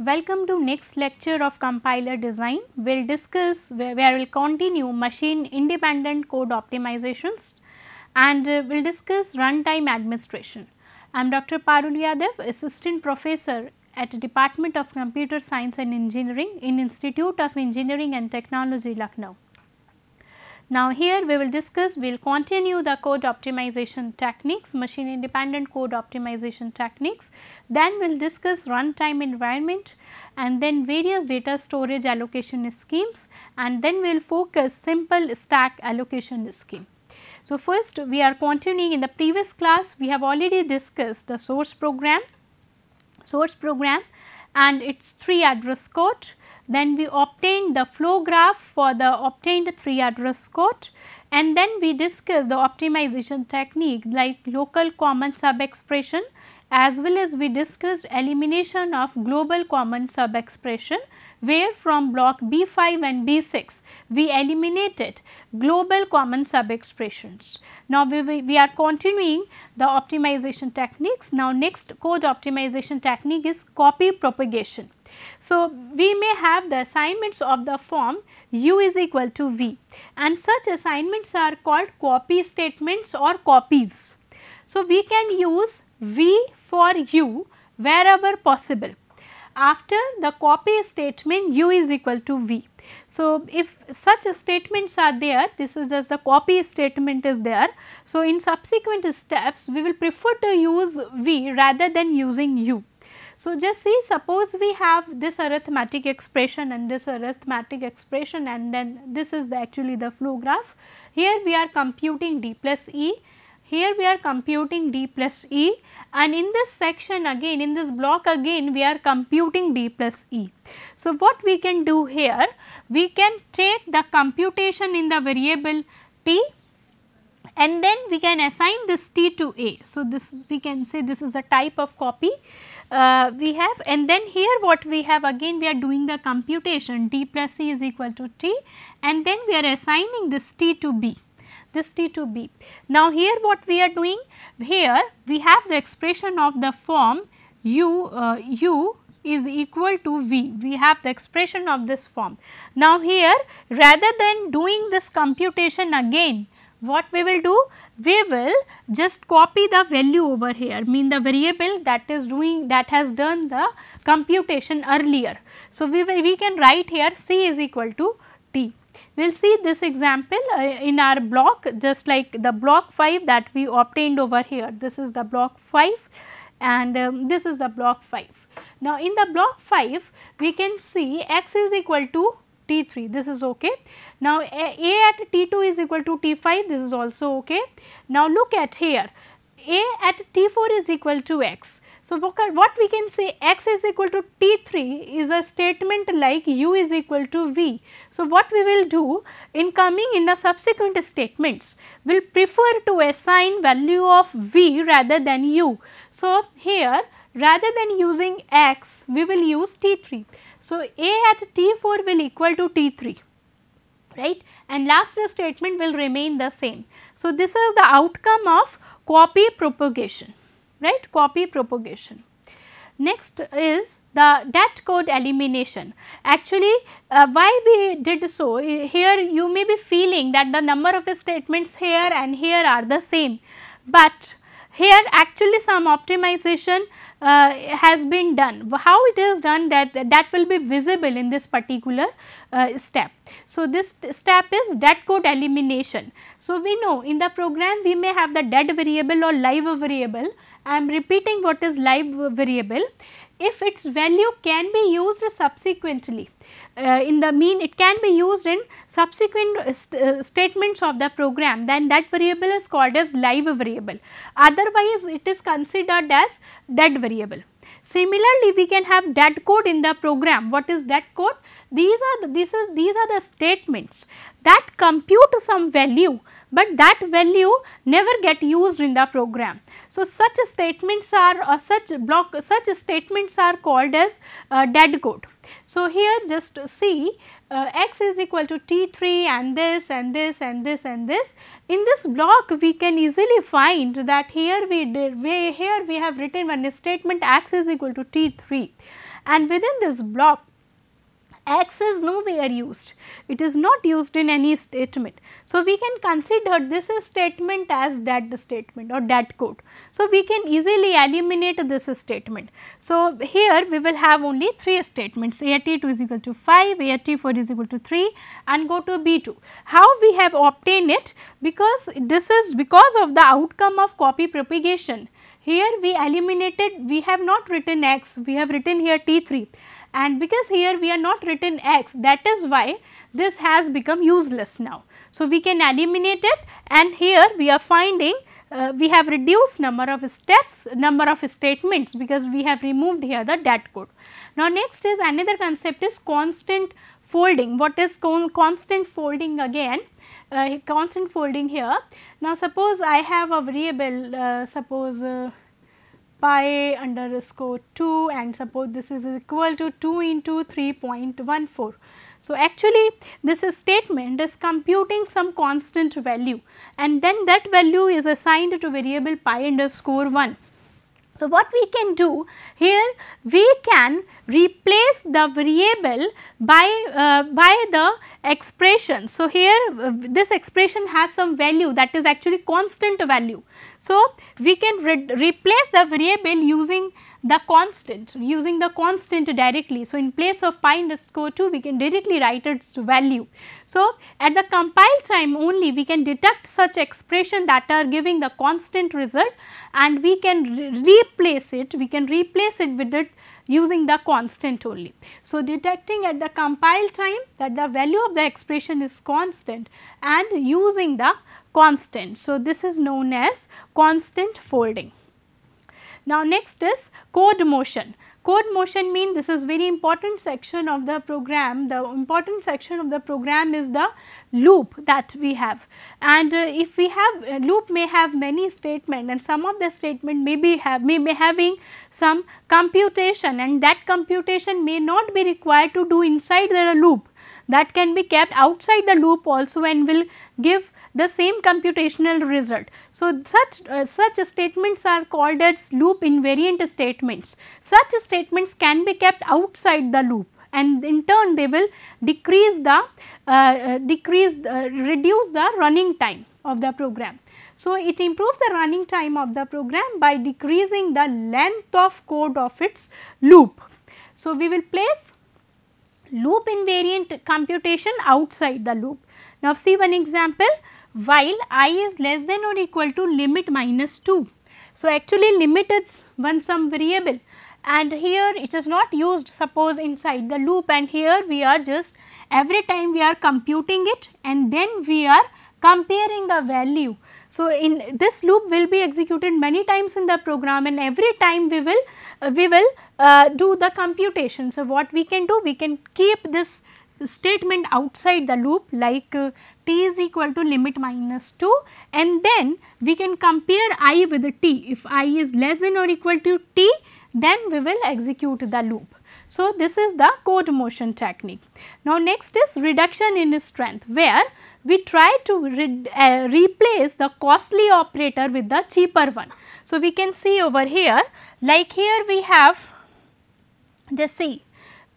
Welcome to next lecture of compiler design. We will discuss where we will continue machine independent code optimizations and we will discuss runtime administration. I am Dr. Parul Yadav, assistant professor at Department of Computer Science and Engineering in Institute of Engineering and Technology, Lucknow. Now, here we will discuss, we will continue the code optimization techniques, machine independent code optimization techniques, then we will discuss runtime environment and then various data storage allocation schemes and then we will focus simple stack allocation scheme. So, first we are continuing in the previous class, we have already discussed the source program and its 3 address code. Then we obtained the flow graph for the obtained 3 address code and then we discussed the optimization technique like local common sub expression as well as we discussed elimination of global common sub expression where from block B5 and B6 we eliminated global common sub expressions. Now, we are continuing the optimization techniques. Now, next code optimization technique is copy propagation. So, we may have the assignments of the form u is equal to v and such assignments are called copy statements or copies. So, we can use v for u wherever possible. After the copy statement u is equal to v. So, if such statements are there, this is just the copy statement is there. So, in subsequent steps we will prefer to use v rather than using u. So, just see, suppose we have this arithmetic expression and this arithmetic expression and then this is actually the flow graph. Here we are computing d plus e, here we are computing d plus e and in this section again, in this block again we are computing d plus e. So, what we can do here, we can take the computation in the variable t and then we can assign this t to a. So, this we can say this is a type of copy we have and then here what we have, again we are doing the computation d plus e is equal to t and then we are assigning this t to b. Now, here what we are doing, here we have the expression of the form u is equal to v, we have the expression of this form. Now, here rather than doing this computation again, what we will do, we will just copy the value over here, mean the variable that is doing, that has done the computation earlier. So, we can write here c is equal to t. We will see this example in our block, just like the block 5 that we obtained over here. This is the block 5 and this is the block 5. Now, in the block 5 we can see x is equal to T3, this is okay. Now, a at T2 is equal to T5, this is also okay. Now, look at here, a at T4 is equal to x. So, what we can say, x is equal to T3 is a statement like u is equal to v. So, what we will do in coming in the subsequent statements, we will prefer to assign value of v rather than u. So, here rather than using x, we will use T3. So, a at T4 will equal to T3, right, and last statement will remain the same. So, this is the outcome of copy propagation, right, copy propagation. Next is the det code elimination. Actually, why we did so, here you may be feeling that the number of statements here and here are the same, but here actually some optimization has been done. How it is done, that will be visible in this particular step. So, this step is det code elimination. So, we know in the program we may have the dead variable or live variable. I am repeating what is live variable. If its value can be used subsequently, in the mean it can be used in subsequent statements of the program, then that variable is called as live variable, otherwise it is considered as dead variable. Similarly, we can have det code in the program. What is det code? These are the statements that compute some value but that value never get used in the program. So, such statements are such statements are called as dead code. So, here just see x is equal to T3 and this and this and this and this. In this block we can easily find that here we have written one statement x is equal to T3, and within this block x is nowhere used, it is not used in any statement. So, we can consider this statement as dead statement or dead code. So, we can easily eliminate this statement. So, here we will have only 3 statements, AT2 is equal to 5, AT4 is equal to 3 and go to B2. How we have obtained it? Because this is because of the outcome of copy propagation. Here we eliminated, we have not written x, we have written here T3. And because here we are not written x, that is why this has become useless now. So, we can eliminate it, and here we are finding we have reduced number of steps, number of statements, because we have removed here the dead code. Now, next is another concept is constant folding. What is constant folding again? Constant folding here. Now, suppose I have a variable, suppose pi underscore 2, and suppose this is equal to 2 into 3.14. So, actually this statement is computing some constant value, and then that value is assigned to variable pi underscore 1. So, what we can do here, we can replace the variable by the expression. So, here this expression has some value that is actually constant value. So, we can replace the variable using the constant directly. So, in place of pi underscore 2 we can directly write its value. So, at the compile time only we can detect such expression that are giving the constant result, and we can replace it with it using the constant only. So, detecting at the compile time that the value of the expression is constant and using the constant. So, this is known as constant folding. Now, next is code motion. Code motion means this is very important section of the program. The important section of the program is the loop that we have, and if we have loop may have many statements, and some of the statement may be having some computation, and that computation may not be required to do inside the loop, that can be kept outside the loop also and will give the same computational result. So, such statements are called as loop invariant statements. Such statements can be kept outside the loop, and in turn they will reduce the running time of the program. So, it improves the running time of the program by decreasing the length of code of its loop. So, we will place loop invariant computation outside the loop. Now, see one example. While I is less than or equal to limit minus 2. So, actually limit is one some variable, and here it is not used suppose inside the loop, and here we are just every time we are computing it and then we are comparing the value. So, in this loop will be executed many times in the program, and every time we will do the computation. So, what we can do, we can keep this statement outside the loop like t is equal to limit minus 2, and then we can compare I with t. If I is less than or equal to t, then we will execute the loop. So, this is the code motion technique. Now, next is reduction in strength, where we try to replace the costly operator with the cheaper one. So, we can see over here, like here we have, just see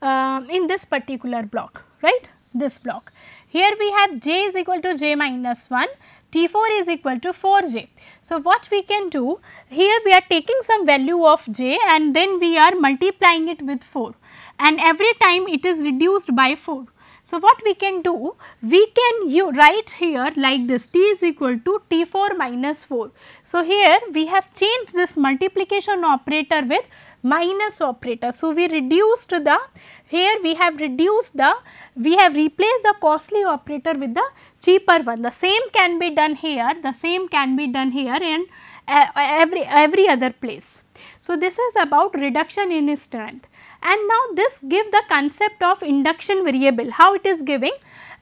in this particular block, right, this block. Here we have j is equal to j minus 1, T4 is equal to 4j. So, what we can do, here we are taking some value of j and then we are multiplying it with 4, and every time it is reduced by 4. So, what we can do, we can write here like this, t is equal to T4 minus 4. So, here we have changed this multiplication operator with minus operator. So, we reduced the, here we have reduced the, we have replaced the costly operator with the cheaper one. The same can be done here, the same can be done here, and every other place. So, this is about reduction in strength. And now, this give the concept of induction variable. How it is giving?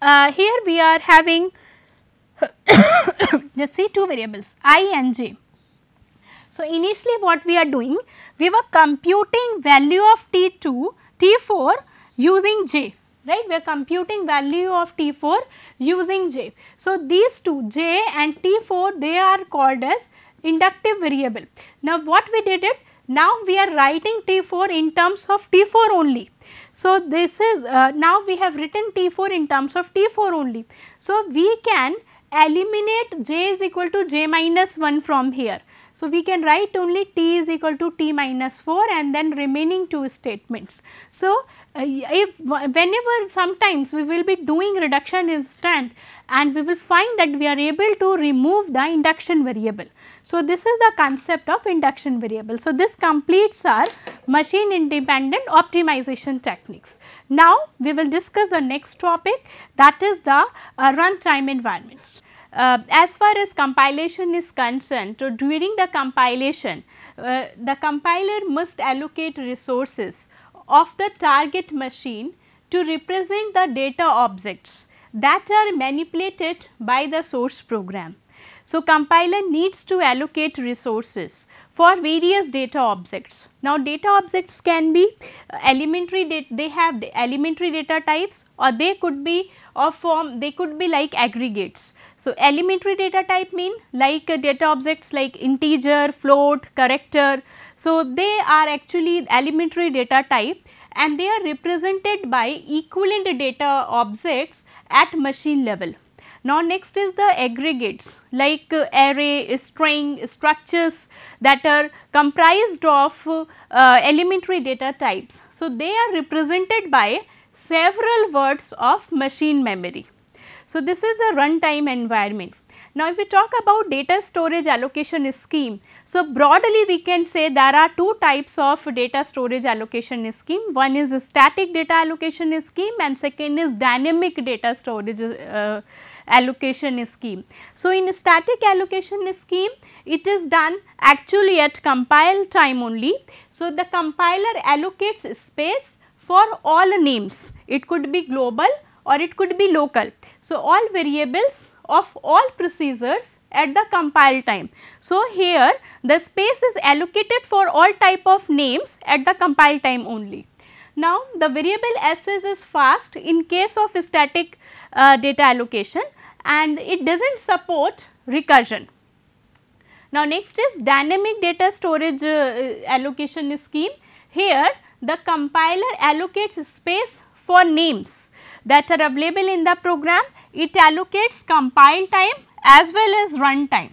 Here we are having just see two variables I and j. So, initially what we are doing, we were computing value of T2, T4 using j, right, we are computing value of T4 using j. So, these two j and T4, they are called as inductive variable. Now, what we did it, now we are writing T4 in terms of T4 only. So, this is now we have written T4 in terms of T4 only. So, we can eliminate j is equal to j minus 1 from here. So, we can write only t is equal to t minus 4 and then remaining two statements. So, if whenever sometimes we will be doing reduction in strength and we will find that we are able to remove the induction variable. So, this is the concept of induction variable. So, this completes our machine independent optimization techniques. Now, we will discuss the next topic, that is the runtime environments. As far as compilation is concerned, so during the compilation, the compiler must allocate resources of the target machine to represent the data objects that are manipulated by the source program. So, compiler needs to allocate resources for various data objects. Now, data objects can be elementary data, they have the elementary data types, or they could be of form, they could be like aggregates. So, elementary data type mean like data objects like integer, float, character. So, they are actually elementary data type and they are represented by equivalent data objects at machine level. Now, next is the aggregates like array, string, structures that are comprised of elementary data types. So, they are represented by several words of machine memory. So, this is a runtime environment. Now, if we talk about data storage allocation scheme, so broadly we can say there are two types of data storage allocation scheme. One is a static data allocation scheme and second is dynamic data storage allocation scheme. So, in static allocation scheme, it is done actually at compile time only. So, the compiler allocates space for all names, it could be global or it could be local. So, all variables of all procedures at the compile time. So, here the space is allocated for all type of names at the compile time only. Now, the variable SS is fast in case of static data allocation and it does not support recursion. Now, next is dynamic data storage allocation scheme. Here the compiler allocates space for names that are available in the program. It allocates compile time as well as run time,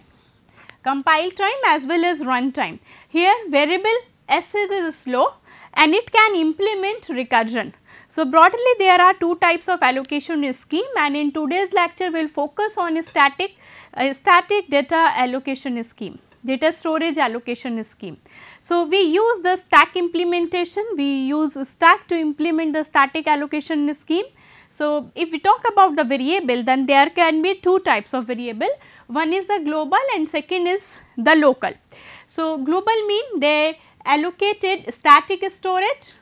compile time as well as run time. Here variable SS is slow and it can implement recursion. So, broadly there are two types of allocation scheme and in today's lecture we will focus on a static data allocation scheme, data storage allocation scheme. So, we use the stack implementation, we use stack to implement the static allocation scheme. So, if we talk about the variable, then there can be two types of variable, one is the global and second is the local. So, global mean they allocated static storage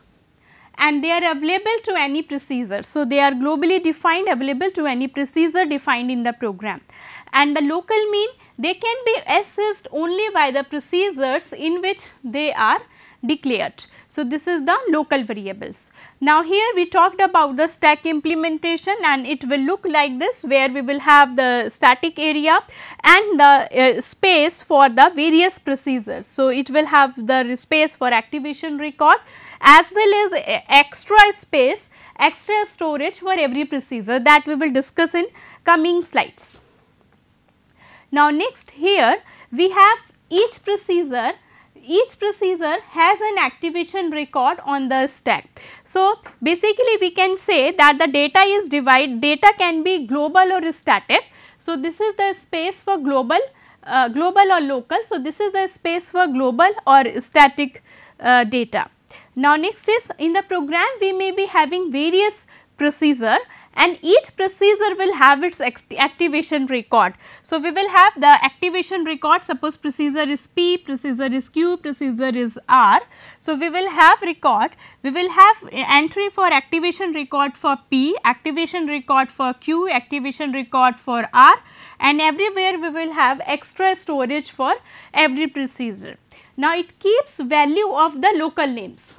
and they are available to any procedure. So, they are globally defined, available to any procedure defined in the program, and the local mean they can be accessed only by the procedures in which they are declared. So, this is the local variables. Now, here we talked about the stack implementation and it will look like this, where we will have the static area and the space for the various procedures. So, it will have the space for activation record as well as extra space, extra storage for every procedure, that we will discuss in coming slides. Now, next here we have each procedure has an activation record on the stack. So, basically we can say that the data is data can be global or static. So, this is the space for global or local. So, this is the space for global or static data. Now, next is in the program we may be having various procedure and each procedure will have its activation record. So, we will have the activation record, suppose procedure is P, procedure is Q, procedure is R. So, we will have record, we will have entry for activation record for P, activation record for Q, activation record for R, and everywhere we will have extra storage for every procedure. Now, it keeps value of the local names.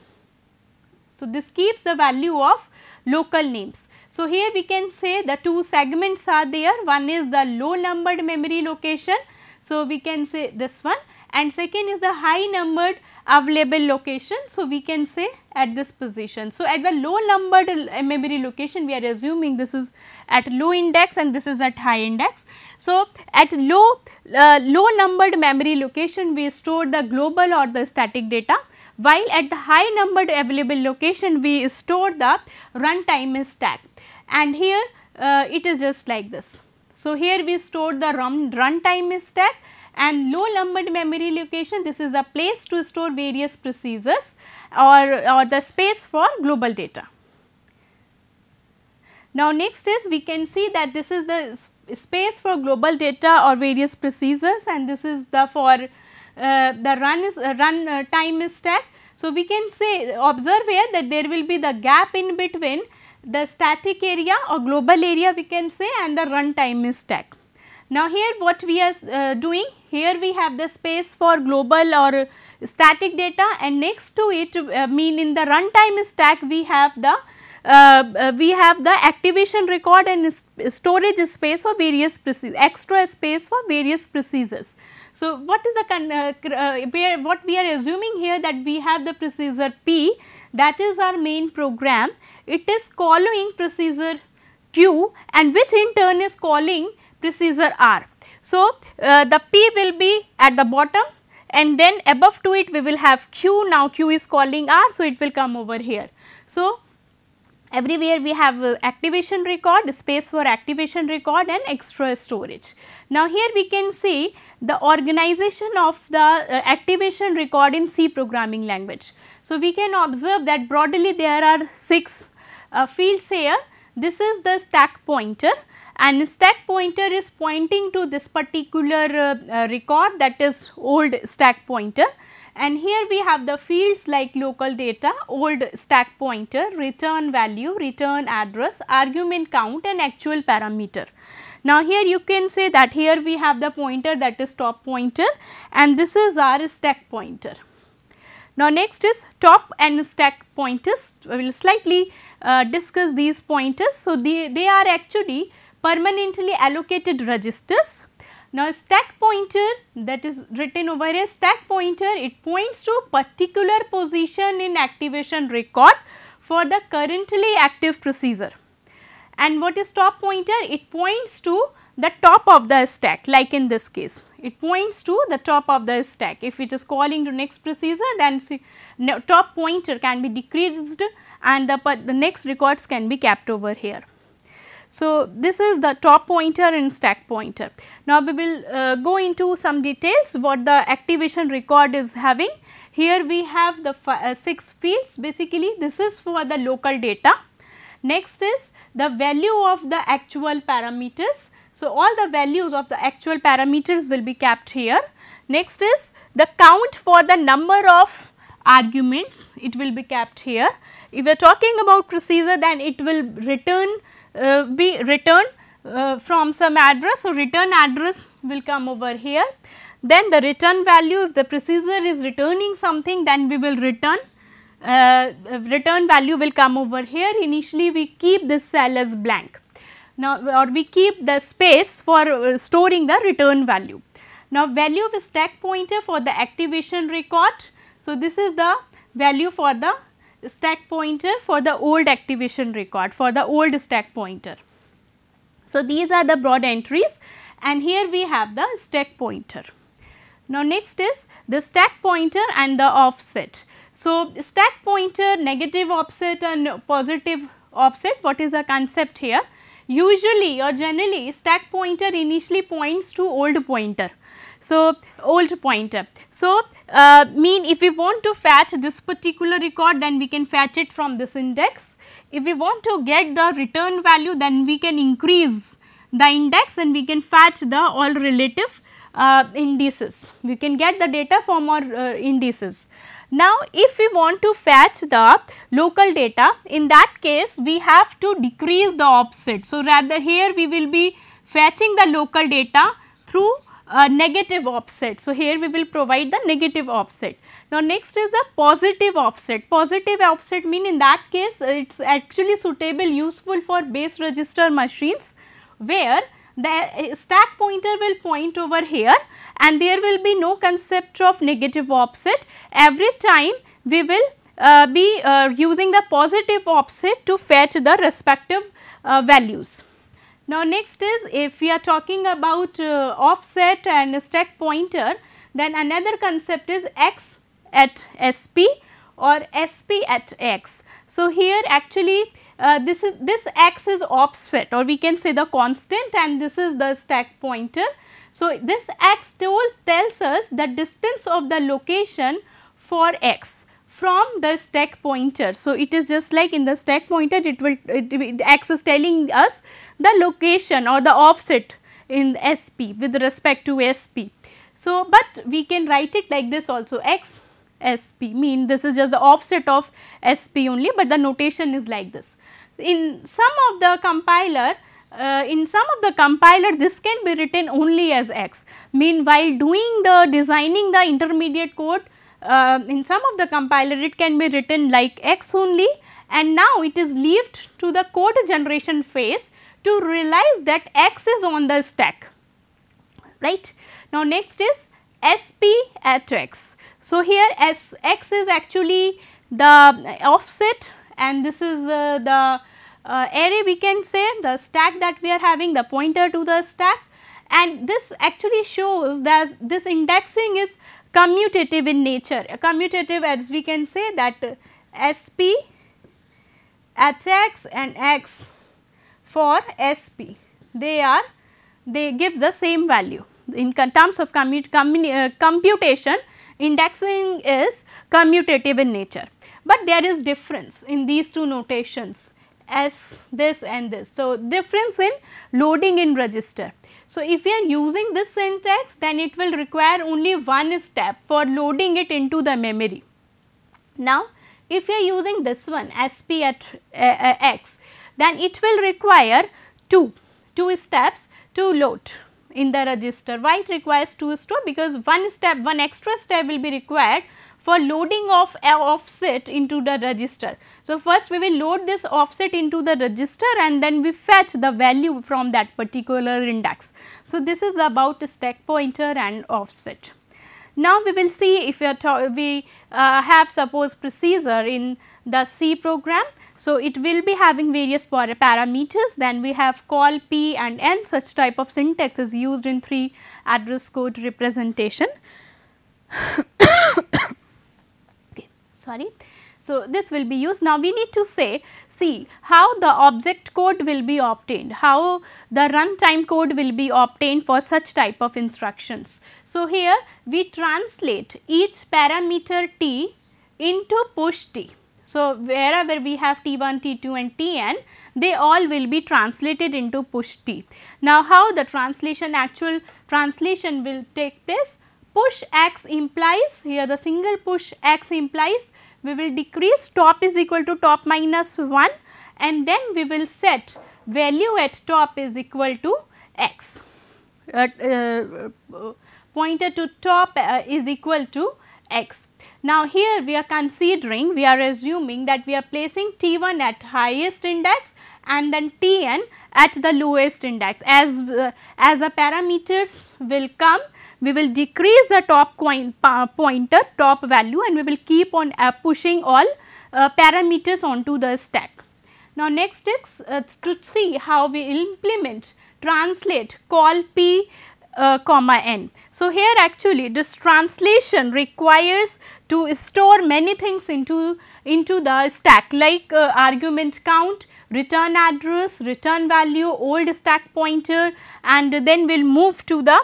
So, this keeps the value of local names. So, here we can say the two segments are there, one is the low numbered memory location. So, we can say this one, and second is the high numbered available location. So, we can say at this position. So, at the low numbered memory location, we are assuming this is at low index and this is at high index. So, at low numbered memory location, we store the global or the static data, while at the high numbered available location, we store the runtime stack, and here it is just like this. So, here we store the runtime stack, and low numbered memory location, this is a place to store various procedures or the space for global data. Now, next is we can see that this is the space for global data or various procedures, and this is the for the time stack. So, we can say observe here that there will be the gap in between the static area or global area we can say and the runtime stack. Now, here what we are doing, here we have the space for global or static data, and next to it mean in the runtime stack we have the activation record and storage space for various procedures, extra space for various procedures. So, what is the what we are assuming here, that we have the procedure P, that is our main program. It is calling procedure Q, and which in turn is calling procedure R. So, the P will be at the bottom, and then above to it we will have Q. Now, Q is calling R, so it will come over here. So, everywhere we have activation record, space for activation record and extra storage. Now, here we can see the organization of the activation record in C programming language. So, we can observe that broadly there are 6 fields here. This is the stack pointer, and stack pointer is pointing to this particular record, that is old stack pointer. And here we have the fields like local data, old stack pointer, return value, return address, argument count and actual parameter. Now, here you can say that here we have the pointer, that is top pointer, and this is our stack pointer. Now, next is top and stack pointers. We will slightly discuss these pointers. So, they are actually permanently allocated registers. Now, stack pointer, that is written over here, stack pointer, it points to particular position in activation record for the currently active procedure. And what is top pointer? It points to the top of the stack, like in this case, it points to the top of the stack. If it is calling to next procedure, then top pointer can be decreased and the next records can be kept over here. So, this is the top pointer and stack pointer. Now, we will go into some details what the activation record is having. Here we have the 6 fields, basically this is for the local data. Next is the value of the actual parameters. So, all the values of the actual parameters will be kept here. Next is the count for the number of arguments, it will be kept here. If we are talking about procedure, then it will return be returned from some address. So, return address will come over here. Then the return value, if the procedure is returning something, then we will return return value will come over here. Initially we keep this cell as blank. Now, or we keep the space for storing the return value. Now, value of stack pointer for the activation record. So, this is the value for the stack pointer for the old activation record, for the old stack pointer. So, these are the broad entries, and here we have the stack pointer. Now, next is the stack pointer and the offset. So, stack pointer, negative offset and positive offset, what is the concept here? Usually or generally stack pointer initially points to old pointer. So, old pointer. So, mean if we want to fetch this particular record, then we can fetch it from this index. If we want to get the return value, then we can increase the index and we can fetch the all relative indices. We can get the data from our indices. Now, if we want to fetch the local data, in that case we have to decrease the offset. So, rather here we will be fetching the local data through negative offset. So, here we will provide the negative offset. Now, next is a positive offset. Positive offset mean in that case it is actually suitable, useful for base register machines, where the stack pointer will point over here and there will be no concept of negative offset. Every time we will be using the positive offset to fetch the respective values. Now, next is if we are talking about offset and stack pointer, then another concept is x at SP or SP at x. So, here actually this x is offset, or we can say the constant, and this is the stack pointer. So, this x tells us the distance of the location for x from the stack pointer. So, it is just like in the stack pointer x is telling us the location or the offset in SP with respect to SP. So, but we can write it like this also, x SP, mean this is just the offset of SP only, but the notation is like this. In some of the compiler this can be written only as x. Mean while designing the intermediate code, in some of the compiler it can be written like x only, and now it is left to the code generation phase to realize that x is on the stack, right. Now, next is SP at x. So, here x is actually the offset and this is the array, we can say the stack that we are having, the pointer to the stack, and this actually shows that this indexing is commutative in nature. Commutative, as we can say that SP at x and x for SP, they give the same value. In terms of computation, indexing is commutative in nature, but there is difference in these two notations, as this and this. So, difference in loading in register. So, if we are using this syntax, then it will require only one step for loading it into the memory. Now, if we are using this one SP at x, then it will require two steps to load in the register. Why it requires two steps? Because one extra step will be required for loading of offset into the register. So, first we will load this offset into the register and then we fetch the value from that particular index. So, this is about stack pointer and offset. Now, we will see if we have suppose procedure in the C program. So, it will be having various parameters, then we have call P and N, such type of syntax is used in 3 address code representation. Okay, sorry. So, this will be used. Now, we need to see how the object code will be obtained, how the runtime code will be obtained for such type of instructions. So, here we translate each parameter T into push T. So, wherever we have T1, T2 and Tn, they all will be translated into push T. Now, how the actual translation will take place? Push x implies, here the single push x implies we will decrease top is equal to top minus 1 and then we will set value at top is equal to x. Pointer to top is equal to x. Now, here we are considering, we are assuming that we are placing T1 at highest index and then Tn at the lowest index. As the parameters will come, we will decrease the top pointer, top value, and we will keep on pushing all parameters onto the stack. Now, next is to see how we implement, translate call P comma n. So, here actually this translation requires to store many things into the stack like argument count, return address, return value, old stack pointer, and then we will move to the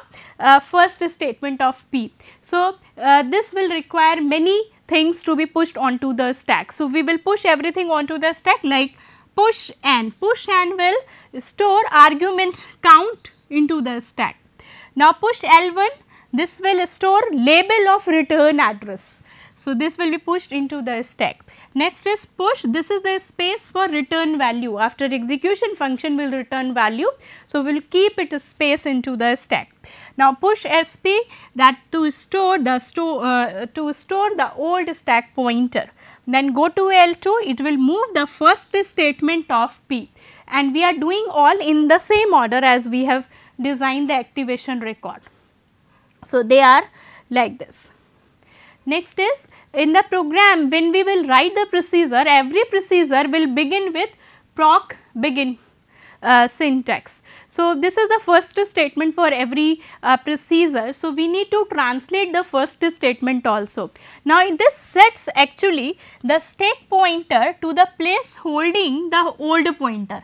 first statement of P. So, this will require many things to be pushed onto the stack. So, we will push everything onto the stack like push n will store argument count into the stack. Now, push L1, this will store label of return address. So, this will be pushed into the stack. Next is push, this is the space for return value. After execution, function will return value. So, we will keep it a space into the stack. Now, push SP, that to store the old stack pointer. Then go to L2, it will move the first statement of P, and we are doing all in the same order as we have designed the activation record. So, they are like this. Next is in the program, when we will write the procedure, every procedure will begin with proc begin syntax. So, this is the first statement for every procedure. So, we need to translate the first statement also. Now, this sets actually the stack pointer to the place holding the old pointer.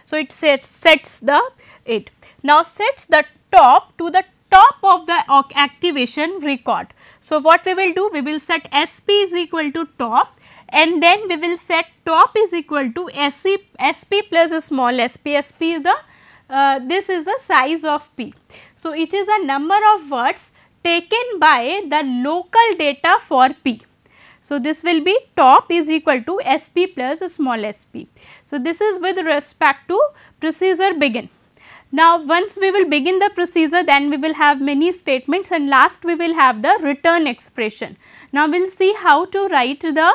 So, it sets the it. Now, sets the top to the top of the activation record. So, what we will do? We will set SP is equal to top, and then we will set top is equal to SP plus a small sp. Sp is the this is the size of P. So, it is a number of words taken by the local data for P. So, this will be top is equal to Sp plus a small sp. So, this is with respect to procedure begin. Now, once we will begin the procedure, then we will have many statements, and last we will have the return expression. Now, we will see how to write the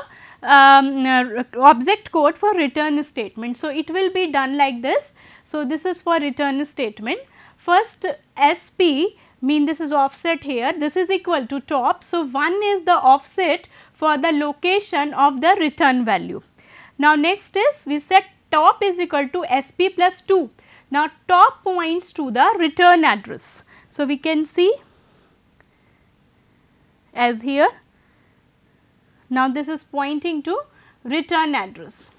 object code for return statement. So, it will be done like this. So, this is for return statement. First SP mean this is offset here, this is equal to top. So, 1 is the offset for the location of the return value. Now, next is we set top is equal to SP plus 2. Now, top points to the return address. So, we can see as here. Now, this is pointing to return address.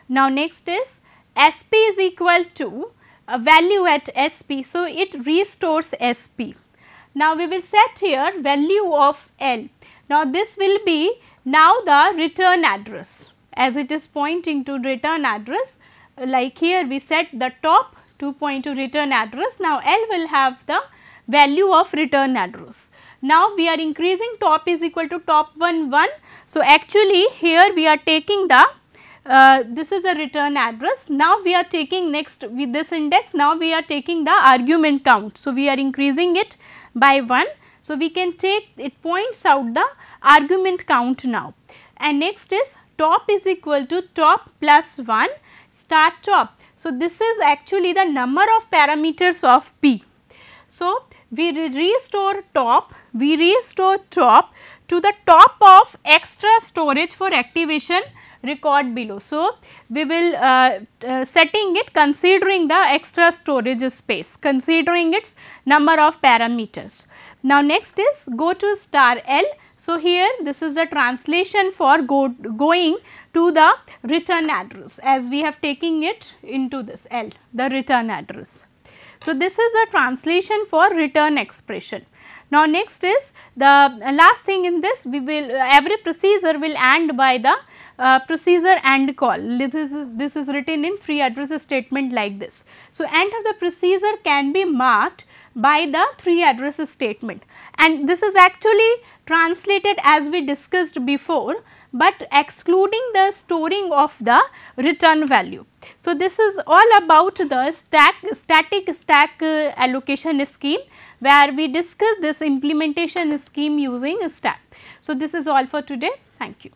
Now, next is SP is equal to a value at SP. So, it restores SP. Now, we will set here value of L. Now, this will be now the return address, as it is pointing to return address. Like here we set the top to point to return address. Now, L will have the value of return address. Now, we are increasing top is equal to top 1 1. So, actually here we are taking the this is a return address. Now, we are taking next with this index, now we are taking the argument count. So, we are increasing it by 1. So, we can take it points out the argument count now, and next is top is equal to top plus 1 start top. So, this is actually the number of parameters of P. So, we restore top to the top of extra storage for activation record below. So, we will setting it considering the extra storage space, considering its number of parameters. Now, next is go to star L. So, here this is the translation for going to the return address, as we have taken it into this L, the return address. So, this is the translation for return expression. Now, next is the last thing in this, we will every procedure will end by the procedure AND call. This is written in free address statement like this. So, end of the procedure can be marked by the 3 address statement, and this is actually translated as we discussed before, but excluding the storing of the return value. So, this is all about the static stack allocation scheme, where we discuss this implementation scheme using stack. So, this is all for today. Thank you.